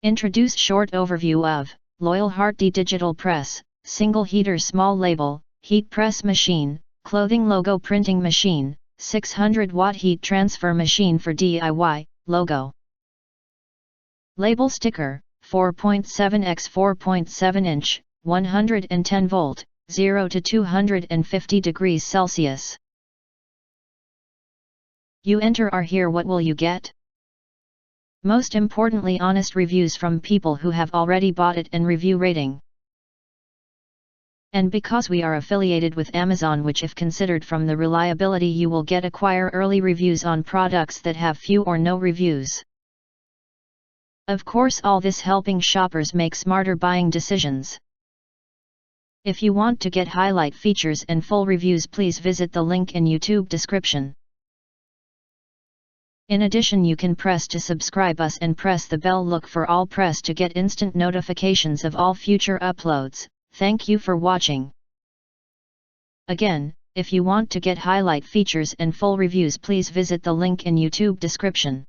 Introduce short overview of LOYALHEARTDY digital press, single heater small label, heat press machine, clothing logo printing machine, 600-watt heat transfer machine for DIY, logo. Label sticker, 4.7 x 4.7 inch, 110 volt, 0 to 250 degrees Celsius. You enter or here, what will you get? Most importantly, honest reviews from people who have already bought it and review rating. And because we are affiliated with Amazon, which if considered from the reliability, you will get acquire early reviews on products that have few or no reviews. Of course, all this helping shoppers make smarter buying decisions. If you want to get highlight features and full reviews, please visit the link in YouTube description. In addition, you can press to subscribe us and press the bell. Look for all press to get instant notifications of all future uploads. Thank you for watching. Again, if you want to get highlight features and full reviews, please visit the link in YouTube description.